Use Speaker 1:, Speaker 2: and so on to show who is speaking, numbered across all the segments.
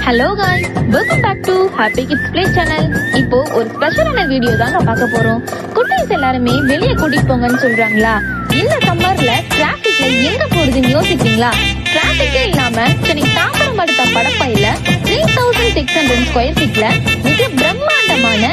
Speaker 1: Hello guys, welcome back to happy kids play channel. இப்போ ஒரு ஸ்பெஷலான வீடியோ தாங்க பார்க்க போறோம். குட்டீஸ் எல்லாருமே வெளியே கூட்டிட்டு போங்கன்னு சொல்றாங்களா? இந்த சம்மர்ல டிராபிக்ல எங்க போறதுன்னு யோசிக்கிறீங்களா? டிராபிக்கே இல்லாம சென்னை தாம்பரம் அடுத்த படப்பையில 3600 ஸ்கொயர் ஃபீட்ல மிக பிரம்மாண்டமான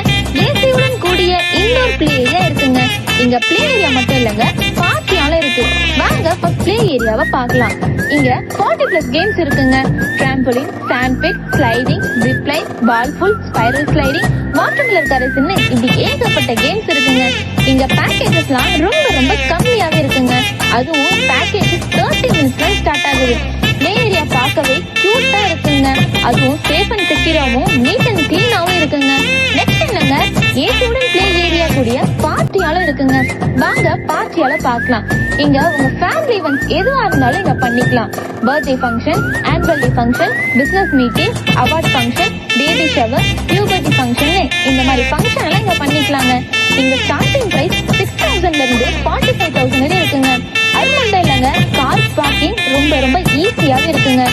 Speaker 1: ஏசியுடன் கூடிய இன்டோர் பிளே ஏரியா இருக்குங்க. இங்க பிளே ஏரியா மட்டும் இல்லங்க, பார்ட்டியாலும் இருக்கு. வாங்க ஃபர்ஸ்ட் பிளே ஏரியாவை பார்க்கலாம். இங்க 40+ கேம்ஸ் இருக்குங்க. Trampoline, sand pit, sliding, zip line, ball pool, spiral sliding, watermelon கரேஸ்ன்னு இப்படி ஏகப்பட்ட கேம்ஸ் இருக்குங்க. இங்க பேக்கேஜஸ்லாம் ரொம்ப கம்மியாவே இருக்குங்க. அதுவும் பேக்கேஜ் 30 மினிட்ஸ்ல ஸ்டார்ட் ஆகுது. பிளே ஏரியா பார்க்கவே கியூட்டா இருக்குங்க. அதுவும் சேஃப் அண்ட் செக்யூராவும் நீட் அண்ட் கிளீனாவும் இருக்குங்க. நெக்ஸ்ட் என்னங்க, ஏசியுடன் பிளே ஏரியா கூடிய பார்ட்டியாலும் இருக்குங்க. வாங்க பார்ட்டியால பார்க்கலாம். இங்க உங்க ஃபேமிலி ஈவென்ட்ஸ் எதுவா இருந்தாலும் இங்க பண்ணிக்கலாம். Birthday function, annual day function, business meeting, award function, baby shower, puberty function, இந்த மாதிரி ஃபங்க்ஷன் எல்லாம் இங்க பண்ணிக்கலாங்க. இங்க ஸ்டார்டிங் பிரைஸ் 6000ல இருந்து 45000 வரை இருக்குங்க. அது மட்டும் இல்லங்க, கார் பார்க்கிங் ரொம்ப ஈஸியாவே இருக்குங்க.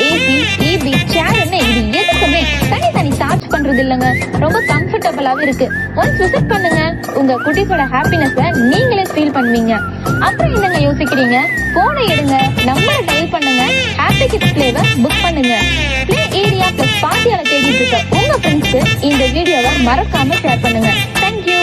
Speaker 1: ஏசி, டிவி, சேர்ன்னு இது எதுக்குமே தனி சார்ஜ் பண்றது இல்லங்க. ரொம்ப கம்ஃபர்டபுளாவே இருக்கு. ஒன்ஸ் விசிட் பண்ணுங்க, உங்க குட்டீஸோட ஹாப்பினஸை நீங்களே ஃபீல் பண்ணுவீங்க. அப்புறம் என்னங்க யோசிக்கிறீங்க? போனை எடுங்க, நம்பரை டயல் பண்ணுங்க, ஹாப்பி கிட்ஸ் பிளேவை புக் பண்ணுங்க. பிளே ஏரியா பிளஸ் பார்ட்டியால தேடிட்டு இருக்க உங்க ஃப்ரெண்ட்ஸ்க்கு இந்த வீடியோவை மறக்காம ஷேர் பண்ணுங்க. தேங்க்யூ.